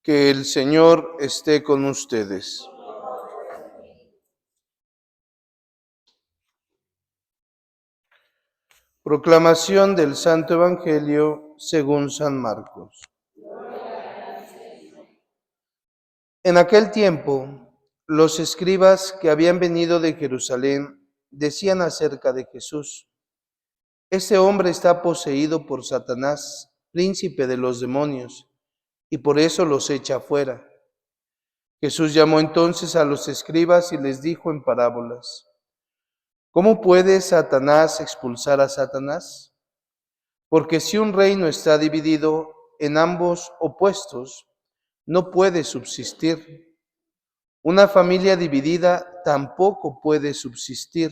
Que el Señor esté con ustedes. Proclamación del Santo Evangelio según San Marcos. En aquel tiempo, los escribas que habían venido de Jerusalén decían acerca de Jesús: Este hombre está poseído por Satanás, príncipe de los demonios, y por eso los echa fuera. Jesús llamó entonces a los escribas y les dijo en parábolas: ¿Cómo puede Satanás expulsar a Satanás? Porque si un reino está dividido en ambos opuestos, no puede subsistir. Una familia dividida tampoco puede subsistir.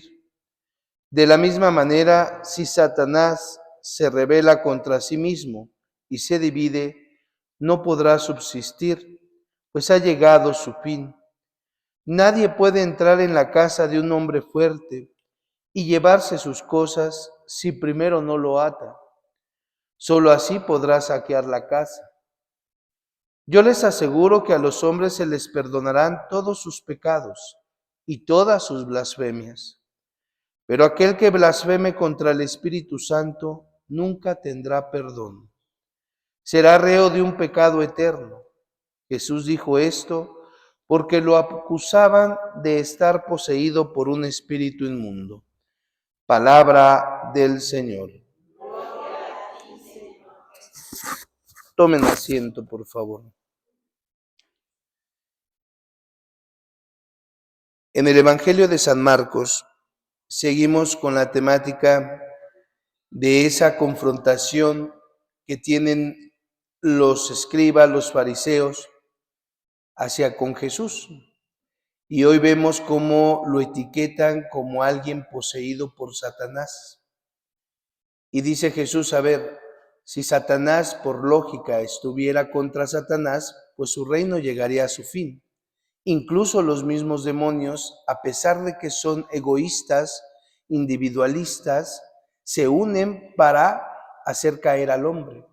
De la misma manera, si Satanás se rebela contra sí mismo y se divide, no podrá subsistir, pues ha llegado su fin. Nadie puede entrar en la casa de un hombre fuerte y llevarse sus cosas si primero no lo ata. Solo así podrá saquear la casa. Yo les aseguro que a los hombres se les perdonarán todos sus pecados y todas sus blasfemias. Pero aquel que blasfeme contra el Espíritu Santo nunca tendrá perdón. Será reo de un pecado eterno. Jesús dijo esto porque lo acusaban de estar poseído por un espíritu inmundo. Palabra del Señor. Tomen asiento, por favor. En el Evangelio de San Marcos seguimos con la temática de esa confrontación que tienen los escribas, los fariseos, hacia con Jesús. Y hoy vemos cómo lo etiquetan como alguien poseído por Satanás. Y dice Jesús: a ver, si Satanás por lógica estuviera contra Satanás, pues su reino llegaría a su fin. Incluso los mismos demonios, a pesar de que son egoístas, individualistas, se unen para hacer caer al hombre.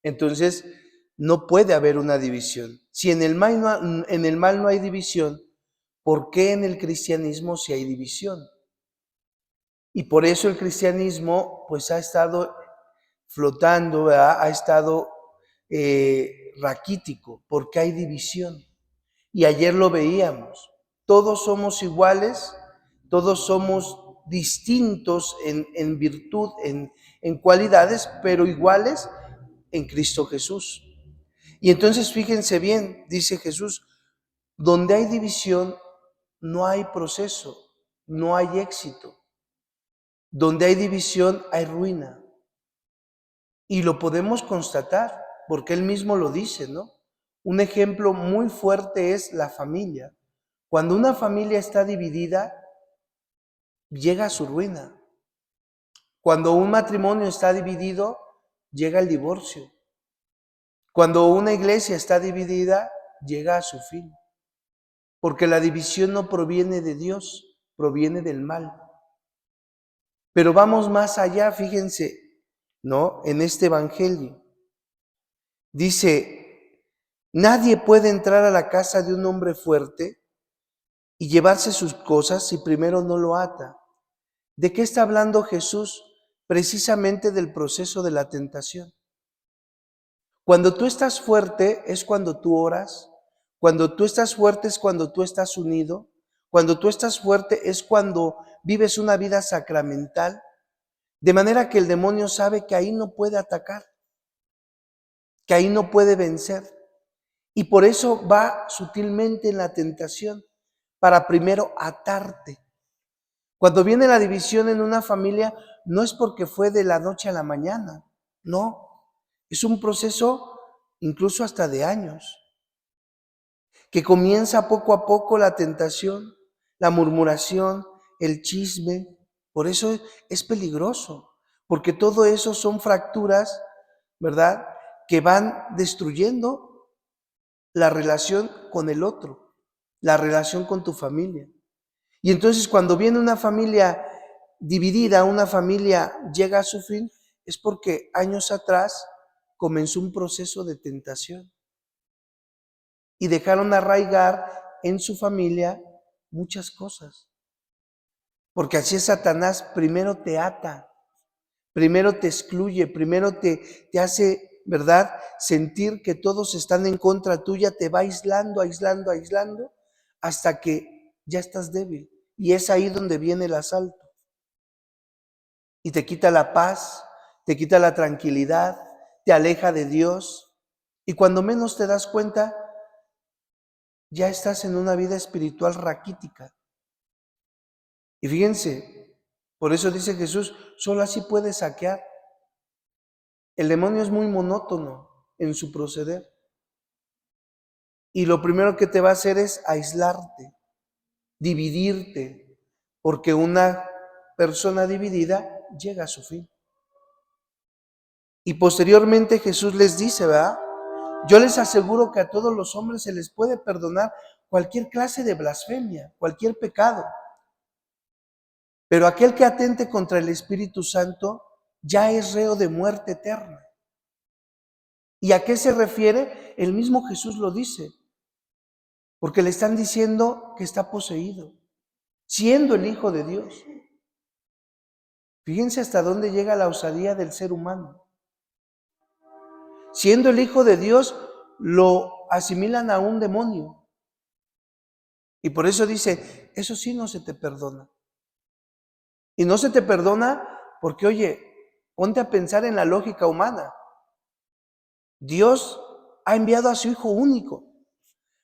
Entonces, no puede haber una división. Si en el mal no hay división, ¿por qué en el cristianismo sí hay división? Y por eso el cristianismo pues ha estado flotando, ¿verdad? Ha estado raquítico, porque hay división. Y ayer lo veíamos, todos somos iguales, todos somos distintos en virtud, en cualidades, pero iguales en Cristo Jesús. Y entonces fíjense bien, dice Jesús, donde hay división no hay proceso, no hay éxito. Donde hay división hay ruina. Y lo podemos constatar, porque él mismo lo dice, ¿no? Un ejemplo muy fuerte es la familia. Cuando una familia está dividida, llega a su ruina. Cuando un matrimonio está dividido, llega el divorcio. Cuando una iglesia está dividida, llega a su fin. Porque la división no proviene de Dios, proviene del mal. Pero vamos más allá, fíjense, ¿no? En este evangelio. Dice: nadie puede entrar a la casa de un hombre fuerte y llevarse sus cosas si primero no lo ata. ¿De qué está hablando Jesús? Precisamente del proceso de la tentación. Cuando tú estás fuerte es cuando tú oras, cuando tú estás fuerte es cuando tú estás unido, cuando tú estás fuerte es cuando vives una vida sacramental, de manera que el demonio sabe que ahí no puede atacar, que ahí no puede vencer. Y por eso va sutilmente en la tentación, para primero atarte. Cuando viene la división en una familia, no es porque fue de la noche a la mañana, no. Es un proceso incluso hasta de años, que comienza poco a poco la tentación, la murmuración, el chisme. Por eso es peligroso, porque todo eso son fracturas, ¿verdad?, que van destruyendo la relación con el otro, la relación con tu familia. Y entonces cuando viene una familia dividida, una familia llega a su fin, es porque años atrás comenzó un proceso de tentación. y dejaron arraigar en su familia muchas cosas. Porque así es Satanás, primero te ata, primero te excluye, primero te hace, ¿verdad?, sentir que todos están en contra tuya, te va aislando, aislando, aislando, hasta que ya estás débil. Y es ahí donde viene el asalto. Y te quita la paz, te quita la tranquilidad, te aleja de Dios. Y cuando menos te das cuenta, ya estás en una vida espiritual raquítica. Y fíjense, por eso dice Jesús, solo así puedes saquear. El demonio es muy monótono en su proceder. Y lo primero que te va a hacer es aislarte, dividirte, porque una persona dividida llega a su fin. Y posteriormente Jesús les dice, ¿verdad? Yo les aseguro que a todos los hombres se les puede perdonar cualquier clase de blasfemia, cualquier pecado. Pero aquel que atente contra el Espíritu Santo ya es reo de muerte eterna. ¿Y a qué se refiere? El mismo Jesús lo dice. Porque le están diciendo que está poseído, siendo el Hijo de Dios. Fíjense hasta dónde llega la osadía del ser humano. Siendo el Hijo de Dios, lo asimilan a un demonio. Y por eso dice, eso sí no se te perdona. Y no se te perdona porque, oye, ponte a pensar en la lógica humana. Dios ha enviado a su Hijo único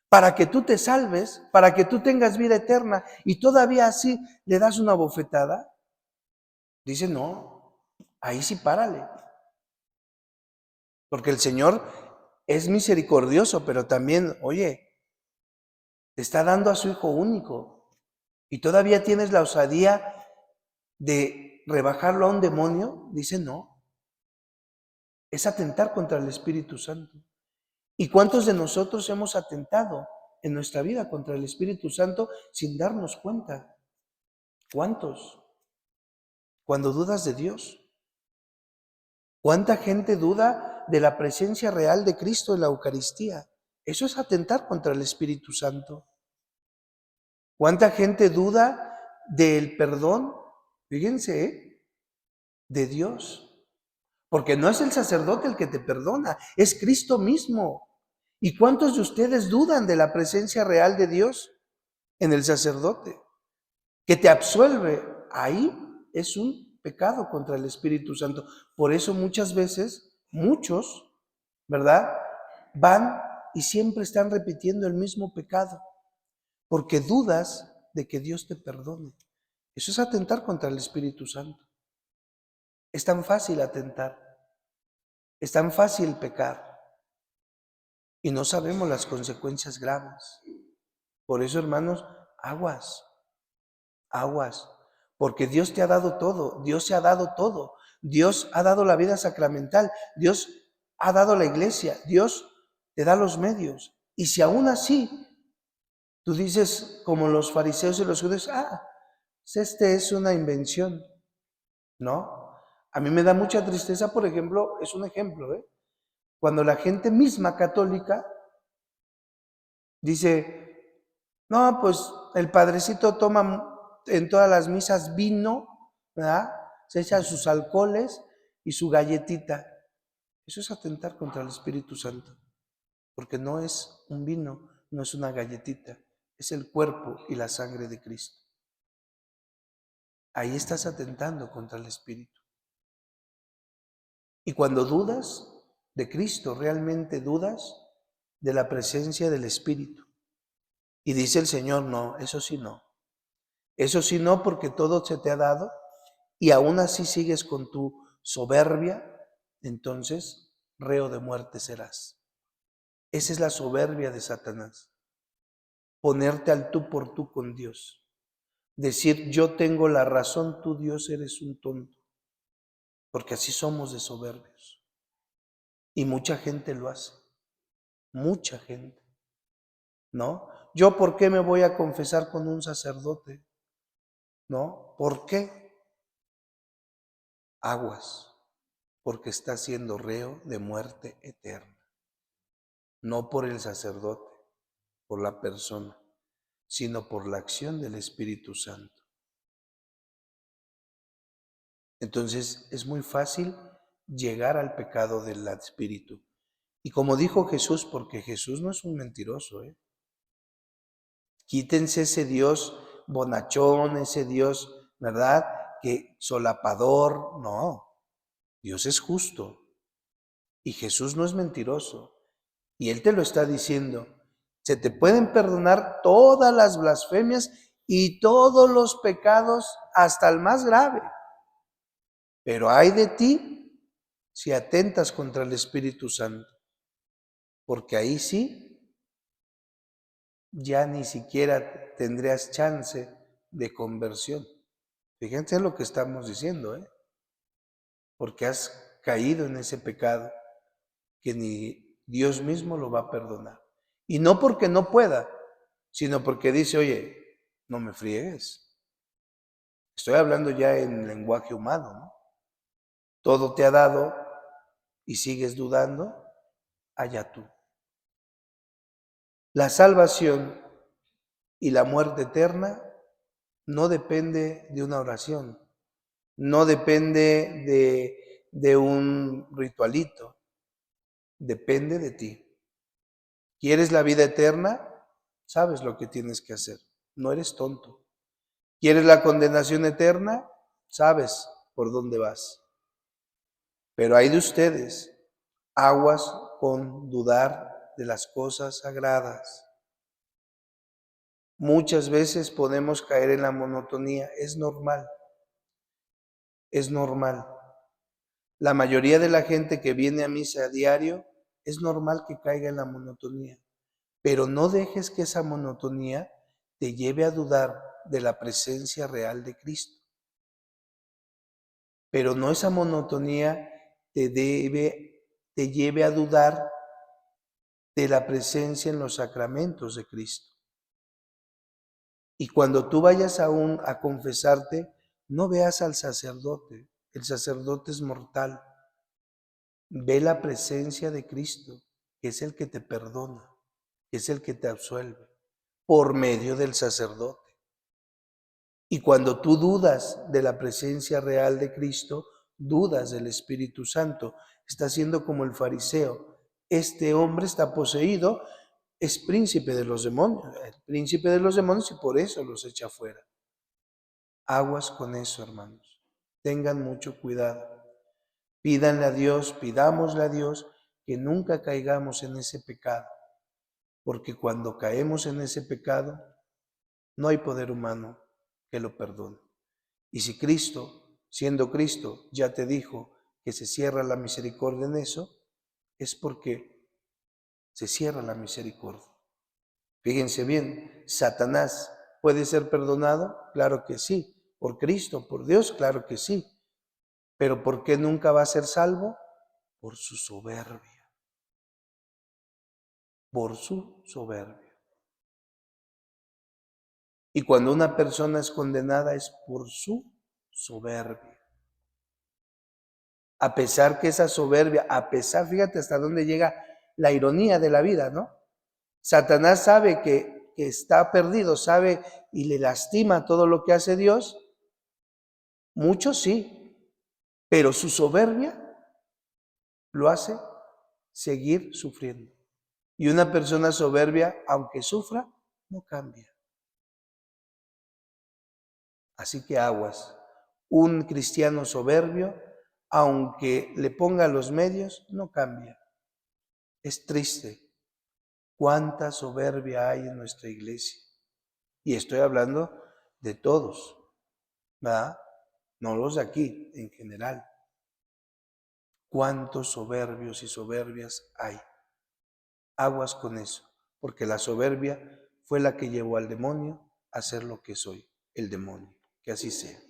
para que tú te salves, para que tú tengas vida eterna, y todavía así le das una bofetada. Dice, no, ahí sí párale. Porque el Señor es misericordioso, pero también, oye, te está dando a su Hijo único, y todavía tienes la osadía de rebajarlo a un demonio. Dice, no, es atentar contra el Espíritu Santo. ¿Y cuántos de nosotros hemos atentado en nuestra vida contra el Espíritu Santo sin darnos cuenta? ¿Cuántos? Cuando dudas de Dios. ¿Cuánta gente duda de la presencia real de Cristo en la Eucaristía? Eso es atentar contra el Espíritu Santo. ¿Cuánta gente duda del perdón? Fíjense, de Dios. Porque no es el sacerdote el que te perdona, es Cristo mismo. ¿Y cuántos de ustedes dudan de la presencia real de Dios en el sacerdote? Que te absuelve. Ahí es un pecado contra el Espíritu Santo. Por eso muchas veces, muchos, ¿verdad?, van y siempre están repitiendo el mismo pecado, porque dudas de que Dios te perdone. Eso es atentar contra el Espíritu Santo. Es tan fácil atentar, es tan fácil pecar, y no sabemos las consecuencias graves. Por eso, hermanos, aguas, aguas, porque Dios te ha dado todo, Dios se ha dado todo, Dios ha dado la vida sacramental, Dios ha dado la iglesia, Dios te da los medios. Y si aún así tú dices, como los fariseos y los judíos, este es una invención, ¿no? A mí me da mucha tristeza, por ejemplo, es un ejemplo, cuando la gente misma católica dice, no, pues el padrecito toma en todas las misas vino, ¿verdad? Se echa sus alcoholes y su galletita. Eso es atentar contra el Espíritu Santo, porque no es un vino, no es una galletita, es el cuerpo y la sangre de Cristo. Ahí estás atentando contra el Espíritu. Y cuando dudas de Cristo, realmente dudas de la presencia del Espíritu. Y dice el Señor, no, eso sí no. Eso sí no, porque todo se te ha dado y aún así sigues con tu soberbia, entonces reo de muerte serás. Esa es la soberbia de Satanás. Ponerte al tú por tú con Dios. Decir, yo tengo la razón, tú Dios eres un tonto. Porque así somos de soberbios. Y mucha gente lo hace. Mucha gente. ¿No? ¿Yo por qué me voy a confesar con un sacerdote? ¿No? ¿Por qué? Aguas, porque está siendo reo de muerte eterna. No por el sacerdote, por la persona, sino por la acción del Espíritu Santo. Entonces es muy fácil llegar al pecado del espíritu. Y como dijo Jesús, porque Jesús no es un mentiroso, quítense ese Dios bonachón, ese Dios, ¿verdad? Que solapador, no. Dios es justo y Jesús no es mentiroso. Y Él te lo está diciendo. Se te pueden perdonar todas las blasfemias y todos los pecados, hasta el más grave. Pero ay de ti si atentas contra el Espíritu Santo, porque ahí sí, ya ni siquiera tendrías chance de conversión. Fíjense lo que estamos diciendo, porque has caído en ese pecado que ni Dios mismo lo va a perdonar. Y no porque no pueda, sino porque dice, oye, no me friegues. Estoy hablando ya en lenguaje humano, ¿no? Todo te ha dado y sigues dudando, allá tú. La salvación y la muerte eterna no depende de una oración, no depende de un ritualito, depende de ti. ¿Quieres la vida eterna? Sabes lo que tienes que hacer, no eres tonto. ¿Quieres la condenación eterna? Sabes por dónde vas. Pero hay de ustedes, aguas con dudar de las cosas sagradas. Muchas veces podemos caer en la monotonía, es normal, es normal. La mayoría de la gente que viene a misa a diario, es normal que caiga en la monotonía, pero no dejes que esa monotonía te lleve a dudar de la presencia real de Cristo. Pero no esa monotonía te lleve a dudar de la presencia en los sacramentos de Cristo. Y cuando tú vayas aún a confesarte, no veas al sacerdote. El sacerdote es mortal. Ve la presencia de Cristo, que es el que te perdona, que es el que te absuelve, por medio del sacerdote. Y cuando tú dudas de la presencia real de Cristo, dudas del Espíritu Santo. Estás siendo como el fariseo. Este hombre está poseído, es príncipe de los demonios, el príncipe de los demonios, y por eso los echa fuera. Aguas con eso, hermanos. Tengan mucho cuidado. Pídanle a Dios, pidámosle a Dios que nunca caigamos en ese pecado, porque cuando caemos en ese pecado, no hay poder humano que lo perdone. Y si Cristo, siendo Cristo, ya te dijo que se cierra la misericordia en eso, es porque se cierra la misericordia. Fíjense bien, ¿Satanás puede ser perdonado? Claro que sí. ¿Por Cristo, por Dios? Claro que sí. ¿Pero por qué nunca va a ser salvo? Por su soberbia. Por su soberbia. Y cuando una persona es condenada es por su soberbia. A pesar que esa soberbia, fíjate hasta dónde llega la ironía de la vida, ¿no? Satanás sabe que está perdido, sabe y le lastima todo lo que hace Dios. Muchos sí, pero su soberbia lo hace seguir sufriendo. Y una persona soberbia, aunque sufra, no cambia. Así que aguas. Un cristiano soberbio, aunque le ponga los medios, no cambia. Es triste cuánta soberbia hay en nuestra iglesia. Y estoy hablando de todos, ¿verdad? No los de aquí, en general. Cuántos soberbios y soberbias hay. Aguas con eso, porque la soberbia fue la que llevó al demonio a ser lo que soy, el demonio. Que así sea.